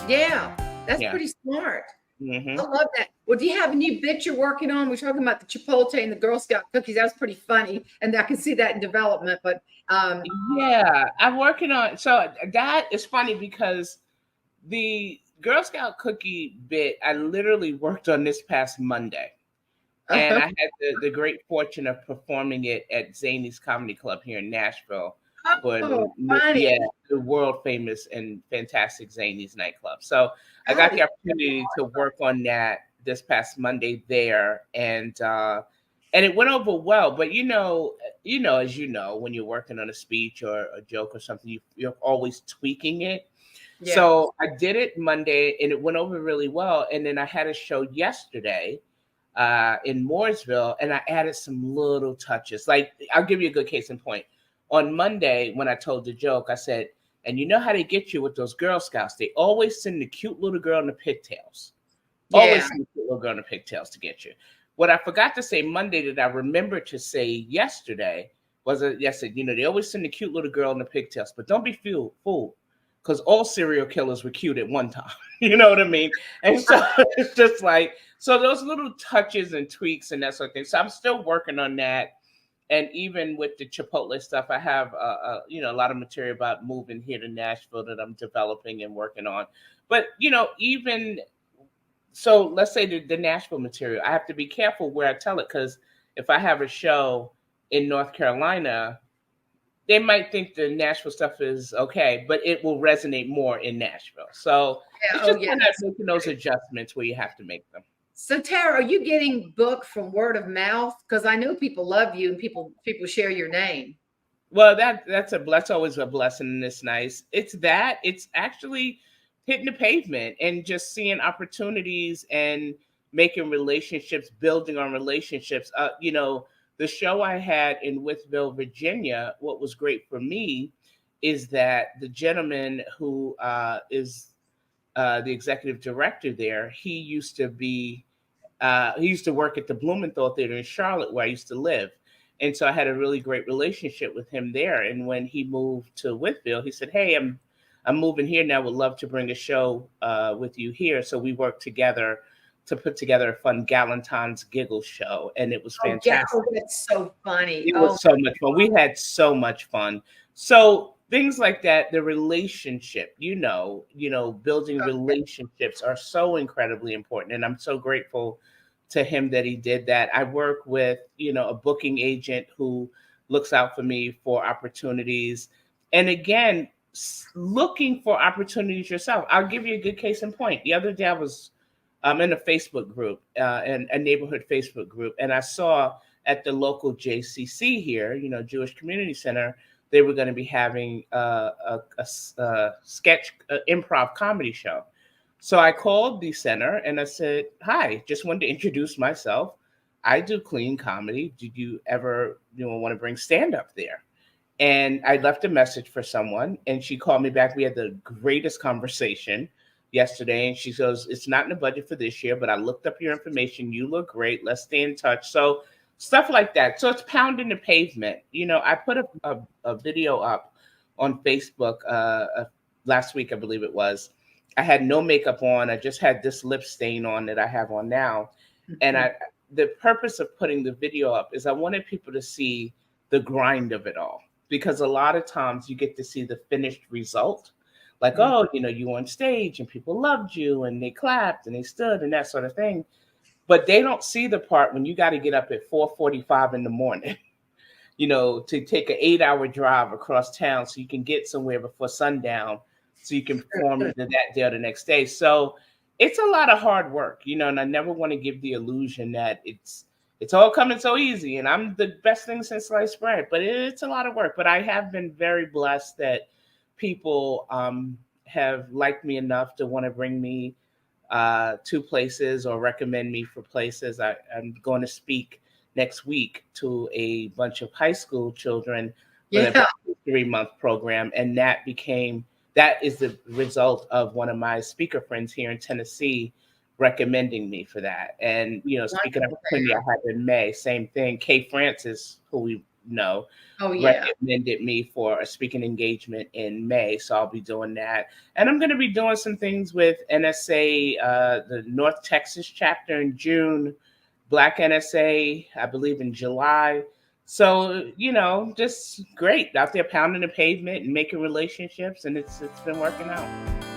Yeah, that's Yeah. pretty smart. I Hmm. love that. Well, do you have a new bit you're working on? We're talking about the Chipotle and the Girl Scout cookies. That was pretty funny, and I can see that in development. But Yeah, I'm working on. So that is funny because the Girl Scout cookie bit I literally worked on this past Monday. And I had the great fortune of performing it at Zany's Comedy Club here in Nashville for oh, funny. the world famous and fantastic Zany's nightclub. So I That got is the opportunity to work on that this past Monday there, and it went over well. But as you know, when you're working on a speech or a joke or something, you're always tweaking it. yeah. So I did it Monday, and it went over really well. And then I had a show yesterday in Mooresville, and I added some little touches. Like, I'll give you a good case in point. On Monday, when I told the joke, I said, and you know how they get you with those Girl Scouts? They always send the cute little girl in the pigtails. Yeah. Always send the cute little girl in the pigtails to get you. What I forgot to say Monday that I remembered to say yesterday was that, yes, they always send the cute little girl in the pigtails, but don't be fooled, because all serial killers were cute at one time. You know what I mean? And so it's just like, so those little touches and tweaks and that sort of thing. So I'm still working on that. And even with the Chipotle stuff, I have a lot of material about moving here to Nashville that I'm developing and working on. But even so, let's say the Nashville material, I have to be careful where I tell it, because if I have a show in North Carolina, they might think the Nashville stuff is okay, but it will resonate more in Nashville. So Yeah. it's Oh, just yeah. kind of making those adjustments where you have to make them. So, Tara, are you getting booked from word of mouth? Because I know people love you and people share your name. Well, that's always a blessing, and it's nice. It's actually hitting the pavement and just seeing opportunities and making relationships, building on relationships. The show I had in Withville, Virginia, what was great for me is that the gentleman who is the executive director there, he used to work at the Blumenthal Theater in Charlotte, where I used to live. And so I had a really great relationship with him there. And when he moved to Whitfield, he said, "Hey, I'm moving here now. Would love to bring a show with you here." So we worked together to put together a fun Galentine's Giggle show, and it was Oh, yeah. Oh, fantastic. that's so funny. It Oh, was so much fun. We had so much fun. So things like that, the relationship, building okay. relationships are so incredibly important. And I'm so grateful to him that he did that. I work with, a booking agent who looks out for me for opportunities. And again, looking for opportunities yourself. I'll give you a good case in point. The other day I was in a Facebook group, in a neighborhood Facebook group, and I saw at the local JCC here, Jewish Community Center, they were going to be having a sketch improv comedy show. So I called the center and I said, "Hi, just wanted to introduce myself. I do clean comedy. Did you ever, want to bring stand up there?" And I left a message for someone, and she called me back. We had the greatest conversation yesterday, and she goes, "It's not in the budget for this year, but I looked up your information. You look great. Let's stay in touch." So stuff like that. So it's pounding the pavement. I put a video up on Facebook last week, I believe it was. I had no makeup on. I just had this lip stain on that I have on now. And Mhm. the purpose of putting the video up is I wanted people to see the grind of it all, because a lot of times you get to see the finished result, like, Mhm. oh, you on stage and people loved you and they clapped and they stood and that sort of thing, but they don't see the part when you got to get up at 4:45 in the morning, to take an 8-hour drive across town so you can get somewhere before sundown, so you can perform either that day or the next day. So it's a lot of hard work, and I never want to give the illusion that it's all coming so easy and I'm the best thing since sliced bread, but it's a lot of work. But I have been very blessed that people have liked me enough to want to bring me to places or recommend me for places. I'm going to speak next week to a bunch of high school children for their Yeah. Black History Month program, and that is the result of one of my speaker friends here in Tennessee recommending me for that. And speaking Wonderful. opportunity I had in May, same thing. Kay Francis, who we know, Oh yeah. recommended me for a speaking engagement in May. So I'll be doing that. And I'm going to be doing some things with NSA, the North Texas chapter in June, Black NSA, I believe in July. So, just great out there pounding the pavement and making relationships. And it's been working out.